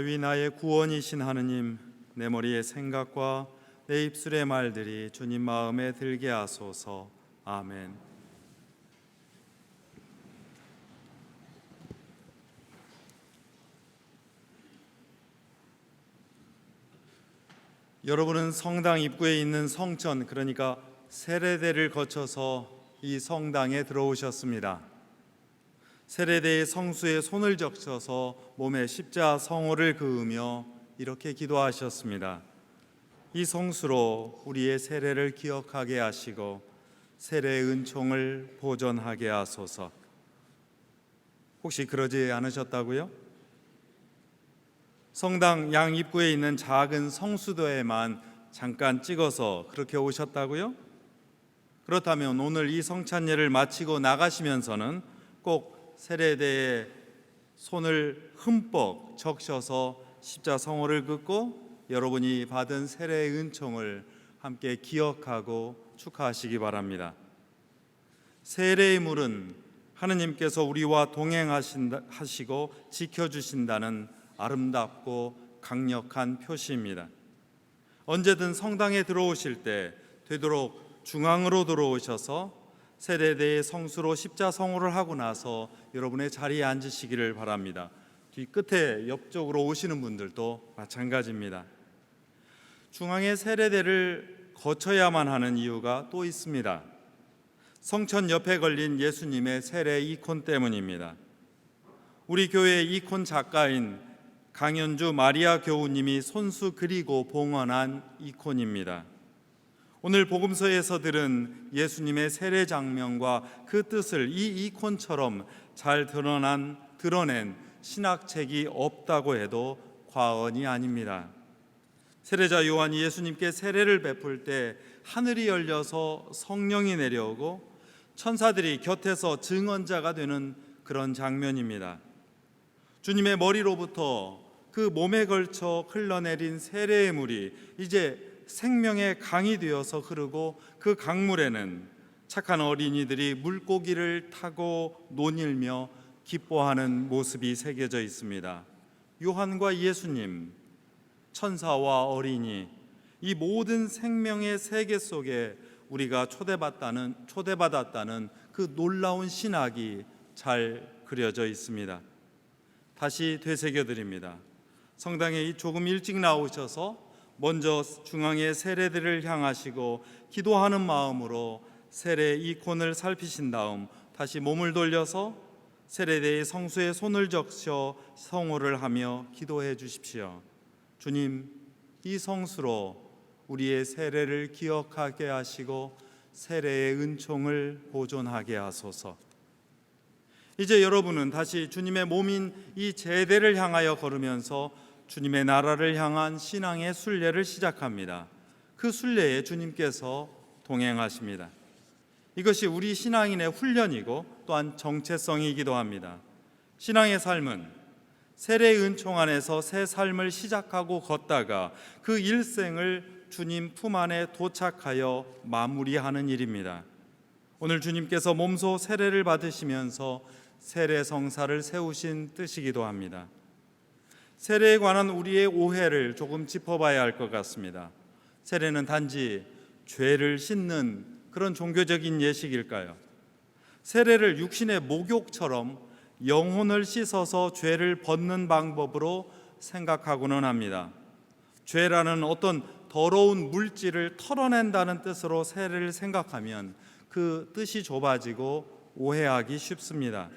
나위 나의 구원이신 하느님, 내 머리의 생각과 내 입술의 말들이 주님 마음에 들게 하소서. 아멘. 여러분은 성당 입구에 있는 성전, 그러니까 세례대를 거쳐서 이 성당에 들어오셨습니다. 세례대의 성수에 손을 적셔서 몸에 십자 성호를 그으며 이렇게 기도하셨습니다. 이 성수로 우리의 세례를 기억하게 하시고 세례의 은총을 보존하게 하소서. 혹시 그러지 않으셨다고요? 성당 양 입구에 있는 작은 성수도에만 잠깐 찍어서 그렇게 오셨다고요? 그렇다면 오늘 이 성찬예를 마치고 나가시면서는 꼭 세례대에 손을 흠뻑 적셔서 십자 성호를 긋고 여러분이 받은 세례의 은총을 함께 기억하고 축하하시기 바랍니다. 세례의 물은 하느님께서 우리와 동행하시고 지켜주신다는 아름답고 강력한 표시입니다. 언제든 성당에 들어오실 때 되도록 중앙으로 들어오셔서 세례대의 성수로 십자 성호를 하고 나서 여러분의 자리에 앉으시기를 바랍니다. 뒤끝에 옆쪽으로 오시는 분들도 마찬가지입니다. 중앙의 세례대를 거쳐야만 하는 이유가 또 있습니다. 성천 옆에 걸린 예수님의 세례 이콘 때문입니다. 우리 교회의 이콘 작가인 강연주 마리아 교우님이 손수 그리고 봉헌한 이콘입니다. 오늘 복음서에서 들은 예수님의 세례 장면과 그 뜻을 이 이콘처럼 잘 드러낸 신학책이 없다고 해도 과언이 아닙니다. 세례자 요한이 예수님께 세례를 베풀 때 하늘이 열려서 성령이 내려오고 천사들이 곁에서 증언자가 되는 그런 장면입니다. 주님의 머리로부터 그 몸에 걸쳐 흘러내린 세례의 물이 이제 생명의 강이 되어서 흐르고 그 강물에는 착한 어린이들이 물고기를 타고 논일며 기뻐하는 모습이 새겨져 있습니다. 요한과 예수님, 천사와 어린이, 이 모든 생명의 세계 속에 우리가 초대받았다는 그 놀라운 신학이 잘 그려져 있습니다. 다시 되새겨드립니다. 성당에 조금 일찍 나오셔서 먼저 중앙의 세례들을 향하시고 기도하는 마음으로 세례 이콘을 살피신 다음 다시 몸을 돌려서 세례대의 성수에 손을 적셔 성호를 하며 기도해 주십시오. 주님, 이 성수로 우리의 세례를 기억하게 하시고 세례의 은총을 보존하게 하소서. 이제 여러분은 다시 주님의 몸인 이 제대를 향하여 걸으면서 주님의 나라를 향한 신앙의 순례를 시작합니다. 그 순례에 주님께서 동행하십니다. 이것이 우리 신앙인의 훈련이고 또한 정체성이기도 합니다. 신앙의 삶은 세례의 은총 안에서 새 삶을 시작하고 걷다가 그 일생을 주님 품 안에 도착하여 마무리하는 일입니다. 오늘 주님께서 몸소 세례를 받으시면서 세례 성사를 세우신 뜻이기도 합니다. 세례에 관한 우리의 오해를 조금 짚어봐야 할 것 같습니다. 세례는 단지 죄를 씻는 그런 종교적인 예식일까요? 세례를 육신의 목욕처럼 영혼을 씻어서 죄를 벗는 방법으로 생각하고는 합니다. 죄라는 어떤 더러운 물질을 털어낸다는 뜻으로 세례를 생각하면 그 뜻이 좁아지고 오해하기 쉽습니다.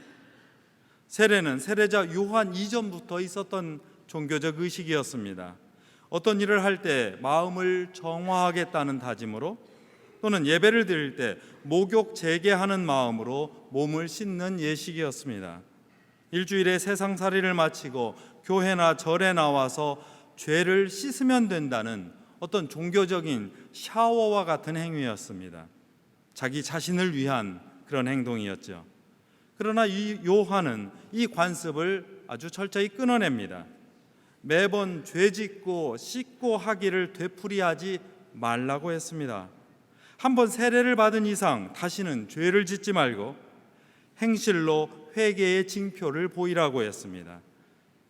세례는 세례자 요한 이전부터 있었던 종교적 의식이었습니다. 어떤 일을 할 때 마음을 정화하겠다는 다짐으로 또는 예배를 드릴 때 목욕 재개하는 마음으로 몸을 씻는 예식이었습니다. 일주일에 세상살이를 마치고 교회나 절에 나와서 죄를 씻으면 된다는 어떤 종교적인 샤워와 같은 행위였습니다. 자기 자신을 위한 그런 행동이었죠. 그러나 이 요한은 이 관습을 아주 철저히 끊어냅니다. 매번 죄짓고 씻고 하기를 되풀이하지 말라고 했습니다. 한번 세례를 받은 이상 다시는 죄를 짓지 말고 행실로 회개의 징표를 보이라고 했습니다.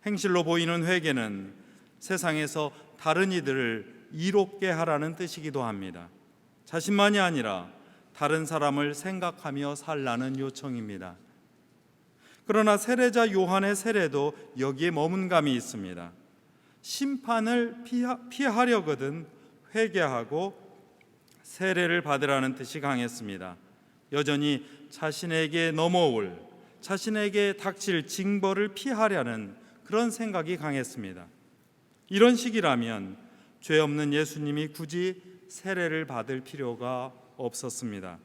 행실로 보이는 회개는 세상에서 다른 이들을 이롭게 하라는 뜻이기도 합니다. 자신만이 아니라 다른 사람을 생각하며 살라는 요청입니다. 그러나 세례자 요한의 세례도 여기에 머문 감이 있습니다. 심판을 피하려거든 회개하고 세례를 받으라는 뜻이 강했습니다. 여전히 자신에게 넘어올, 자신에게 닥칠 징벌을 피하려는 그런 생각이 강했습니다. 이런 식이라면 죄 없는 예수님이 굳이 세례를 받을 필요가 없었습니다.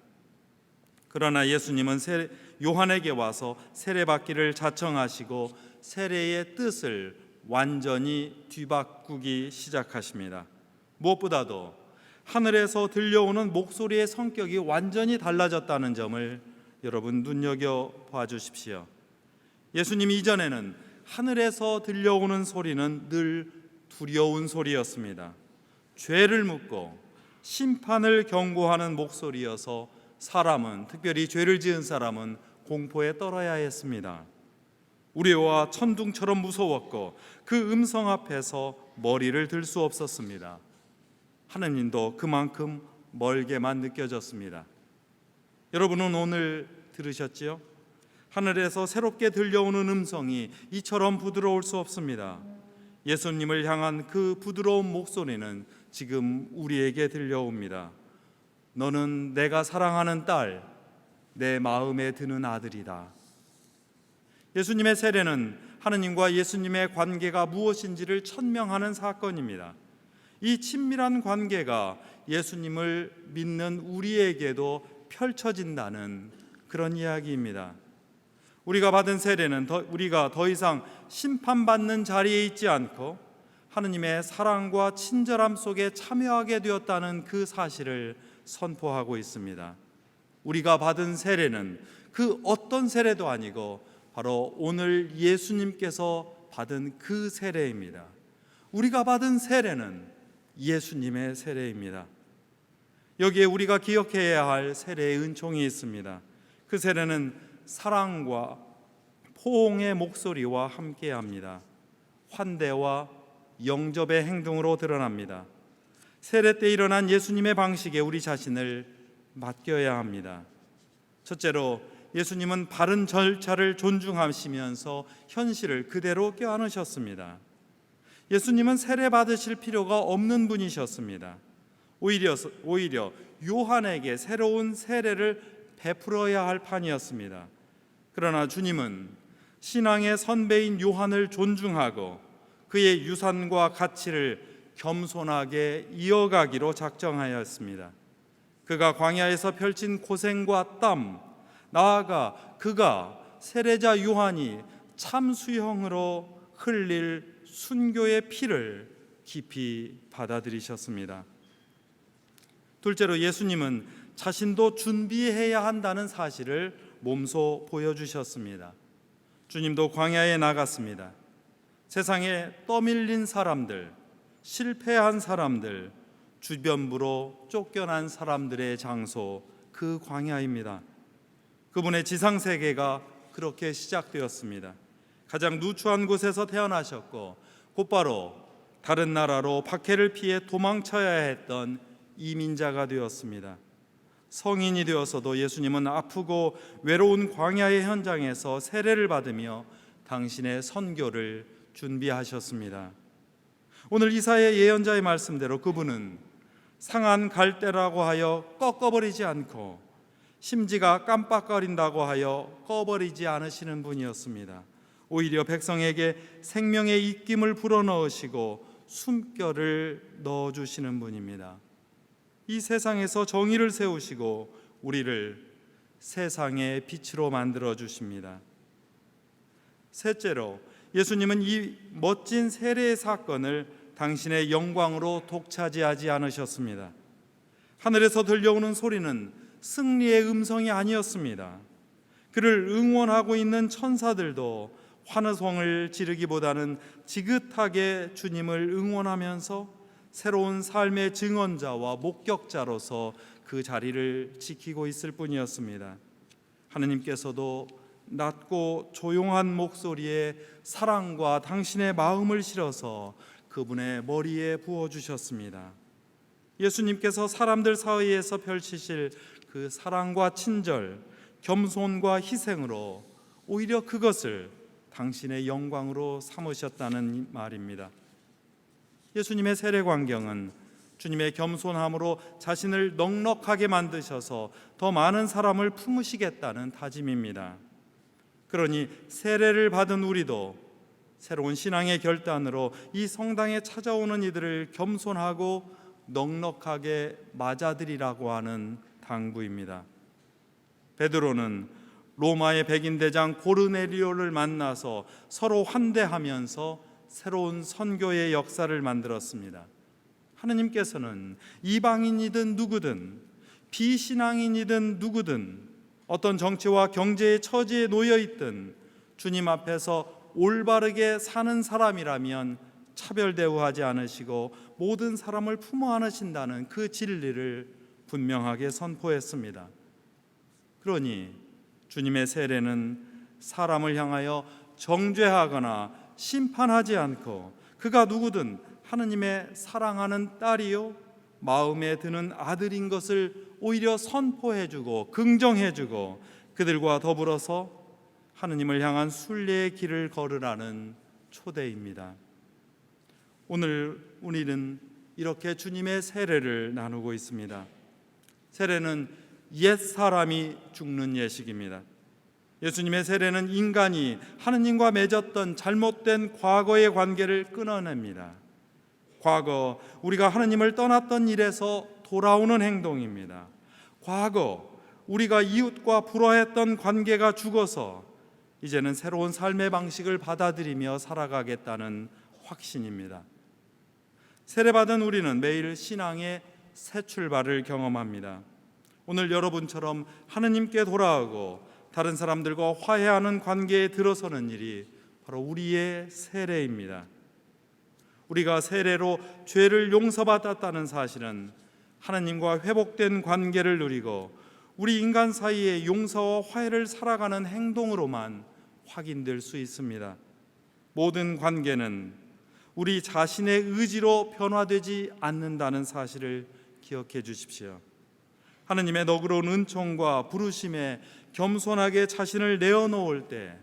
그러나 예수님은 요한에게 와서 세례받기를 자청하시고 세례의 뜻을 완전히 뒤바꾸기 시작하십니다. 무엇보다도 하늘에서 들려오는 목소리의 성격이 완전히 달라졌다는 점을 여러분 눈여겨봐 주십시오. 예수님이 이전에는 하늘에서 들려오는 소리는 늘 두려운 소리였습니다. 죄를 묻고 심판을 경고하는 목소리여서 사람은, 특별히 죄를 지은 사람은 공포에 떨어야 했습니다. 우리와 천둥처럼 무서웠고 그 음성 앞에서 머리를 들 수 없었습니다. 하느님도 그만큼 멀게만 느껴졌습니다. 여러분은 오늘 들으셨지요? 하늘에서 새롭게 들려오는 음성이 이처럼 부드러울 수 없습니다. 예수님을 향한 그 부드러운 목소리는 지금 우리에게 들려옵니다. 너는 내가 사랑하는 딸, 내 마음에 드는 아들이다. 예수님의 세례는 하느님과 예수님의 관계가 무엇인지를 천명하는 사건입니다. 이 친밀한 관계가 예수님을 믿는 우리에게도 펼쳐진다는 그런 이야기입니다. 우리가 받은 세례는 우리가 더 이상 심판받는 자리에 있지 않고 하느님의 사랑과 친절함 속에 참여하게 되었다는 그 사실을 선포하고 있습니다. 우리가 받은 세례는 그 어떤 세례도 아니고 바로 오늘 예수님께서 받은 그 세례입니다. 우리가 받은 세례는 예수님의 세례입니다. 여기에 우리가 기억해야 할 세례의 은총이 있습니다. 그 세례는 사랑과 포옹의 목소리와 함께합니다. 환대와 영접의 행동으로 드러납니다. 세례 때 일어난 예수님의 방식에 우리 자신을 맡겨야 합니다. 첫째로 예수님은 바른 절차를 존중하시면서 현실을 그대로 껴안으셨습니다. 예수님은 세례 받으실 필요가 없는 분이셨습니다. 오히려 요한에게 새로운 세례를 베풀어야 할 판이었습니다. 그러나 주님은 신앙의 선배인 요한을 존중하고 그의 유산과 가치를 겸손하게 이어가기로 작정하였습니다. 그가 광야에서 펼친 고생과 땀, 나아가 그가 세례자 요한이 참수형으로 흘릴 순교의 피를 깊이 받아들이셨습니다. 둘째로 예수님은 자신도 준비해야 한다는 사실을 몸소 보여주셨습니다. 주님도 광야에 나갔습니다. 세상에 떠밀린 사람들, 실패한 사람들, 주변부로 쫓겨난 사람들의 장소, 그 광야입니다. 그분의 지상세계가 그렇게 시작되었습니다. 가장 누추한 곳에서 태어나셨고 곧바로 다른 나라로 박해를 피해 도망쳐야 했던 이민자가 되었습니다. 성인이 되어서도 예수님은 아프고 외로운 광야의 현장에서 세례를 받으며 당신의 선교를 준비하셨습니다. 오늘 이사야 예언자의 말씀대로 그분은 상한 갈대라고 하여 꺾어버리지 않고 심지가 깜빡거린다고 하여 꺼버리지 않으시는 분이었습니다. 오히려 백성에게 생명의 입김을 불어넣으시고 숨결을 넣어주시는 분입니다. 이 세상에서 정의를 세우시고 우리를 세상의 빛으로 만들어 주십니다. 셋째로 예수님은 이 멋진 세례의 사건을 당신의 영광으로 독차지하지 않으셨습니다. 하늘에서 들려오는 소리는 승리의 음성이 아니었습니다. 그를 응원하고 있는 천사들도 환호성을 지르기보다는 지긋하게 주님을 응원하면서 새로운 삶의 증언자와 목격자로서 그 자리를 지키고 있을 뿐이었습니다. 하느님께서도 낮고 조용한 목소리에 사랑과 당신의 마음을 실어서 그분의 머리에 부어주셨습니다. 예수님께서 사람들 사이에서 펼치실 그 사랑과 친절, 겸손과 희생으로 오히려 그것을 당신의 영광으로 삼으셨다는 말입니다. 예수님의 세례광경은 주님의 겸손함으로 자신을 넉넉하게 만드셔서 더 많은 사람을 품으시겠다는 다짐입니다. 그러니 세례를 받은 우리도 새로운 신앙의 결단으로 이 성당에 찾아오는 이들을 겸손하고 넉넉하게 맞아들이라고 하는 당부입니다. 베드로는 로마의 백인대장 고르넬리오를 만나서 서로 환대하면서 새로운 선교의 역사를 만들었습니다. 하느님께서는 이방인이든 누구든 비신앙인이든 누구든 어떤 정치와 경제의 처지에 놓여 있든 주님 앞에서 올바르게 사는 사람이라면 차별 대우하지 않으시고 모든 사람을 품어 안으신다는 그 진리를 분명하게 선포했습니다. 그러니 주님의 세례는 사람을 향하여 정죄하거나 심판하지 않고 그가 누구든 하느님의 사랑하는 딸이요 마음에 드는 아들인 것을 오히려 선포해주고 긍정해주고 그들과 더불어서 하느님을 향한 순례의 길을 걸으라는 초대입니다. 오늘 우리는 이렇게 주님의 세례를 나누고 있습니다. 세례는 옛 사람이 죽는 예식입니다. 예수님의 세례는 인간이 하느님과 맺었던 잘못된 과거의 관계를 끊어냅니다. 과거 우리가 하느님을 떠났던 일에서 돌아오는 행동입니다. 과거 우리가 이웃과 불화했던 관계가 죽어서 이제는 새로운 삶의 방식을 받아들이며 살아가겠다는 확신입니다. 세례받은 우리는 매일 신앙의 새 출발을 경험합니다. 오늘 여러분처럼 하느님께 돌아오고 다른 사람들과 화해하는 관계에 들어서는 일이 바로 우리의 세례입니다. 우리가 세례로 죄를 용서받았다는 사실은 하나님과 회복된 관계를 누리고 우리 인간 사이의 용서와 화해를 살아가는 행동으로만 확인될 수 있습니다. 모든 관계는 우리 자신의 의지로 변화되지 않는다는 사실을 기억해 주십시오. 하느님의 너그러운 은총과 부르심에 겸손하게 자신을 내어놓을 때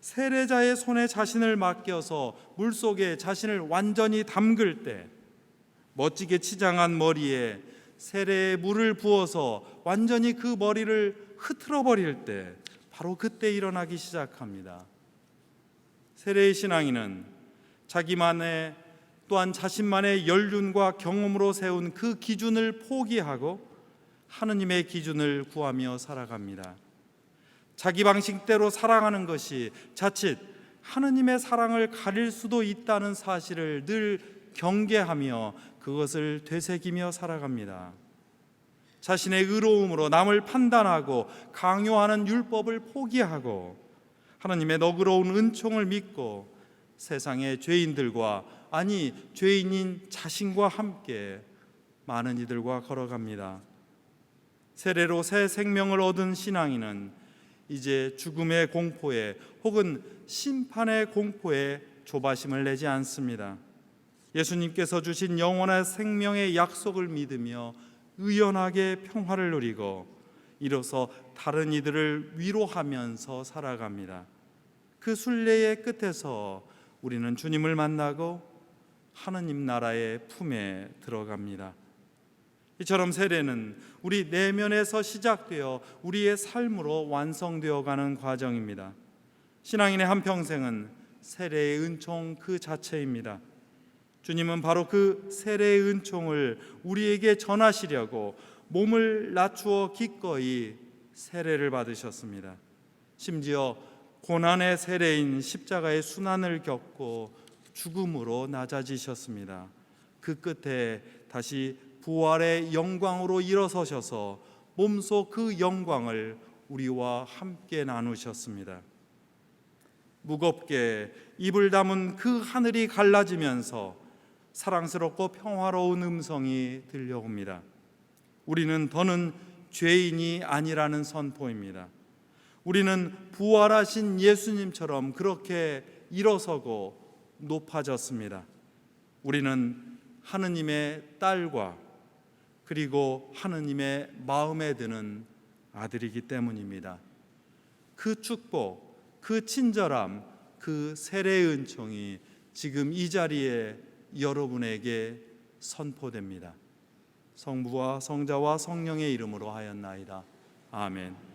세례자의 손에 자신을 맡겨서 물속에 자신을 완전히 담글 때 멋지게 치장한 머리에 세례의 물을 부어서 완전히 그 머리를 흐트러 버릴 때 바로 그때 일어나기 시작합니다. 세례의 신앙인은 자기만의 또한 자신만의 연륜과 경험으로 세운 그 기준을 포기하고 하느님의 기준을 구하며 살아갑니다. 자기 방식대로 살아가는 것이 자칫 하느님의 사랑을 가릴 수도 있다는 사실을 늘 경계하며 그것을 되새기며 살아갑니다. 자신의 의로움으로 남을 판단하고 강요하는 율법을 포기하고 하느님의 너그러운 은총을 믿고 세상의 죄인들과 아니 죄인인 자신과 함께 많은 이들과 걸어갑니다. 세례로 새 생명을 얻은 신앙인은 이제 죽음의 공포에 혹은 심판의 공포에 조바심을 내지 않습니다. 예수님께서 주신 영원한 생명의 약속을 믿으며 의연하게 평화를 누리고 이로써 다른 이들을 위로하면서 살아갑니다. 그 순례의 끝에서 우리는 주님을 만나고 하느님 나라의 품에 들어갑니다. 이처럼 세례는 우리 내면에서 시작되어 우리의 삶으로 완성되어 가는 과정입니다. 신앙인의 한평생은 세례의 은총 그 자체입니다. 주님은 바로 그 세례의 은총을 우리에게 전하시려고 몸을 낮추어 기꺼이 세례를 받으셨습니다. 심지어 고난의 세례인 십자가의 순환을 겪고 죽음으로 낮아지셨습니다. 그 끝에 다시 부활의 영광으로 일어서셔서 몸소 그 영광을 우리와 함께 나누셨습니다. 무겁게 입을 다문 그 하늘이 갈라지면서 사랑스럽고 평화로운 음성이 들려옵니다. 우리는 더는 죄인이 아니라는 선포입니다. 우리는 부활하신 예수님처럼 그렇게 일어서고 높아졌습니다. 우리는 하느님의 딸과 그리고 하느님의 마음에 드는 아들이기 때문입니다. 그 축복, 그 친절함, 그 세례의 은총이 지금 이 자리에 여러분에게 선포됩니다. 성부와 성자와 성령의 이름으로 하였나이다. 아멘.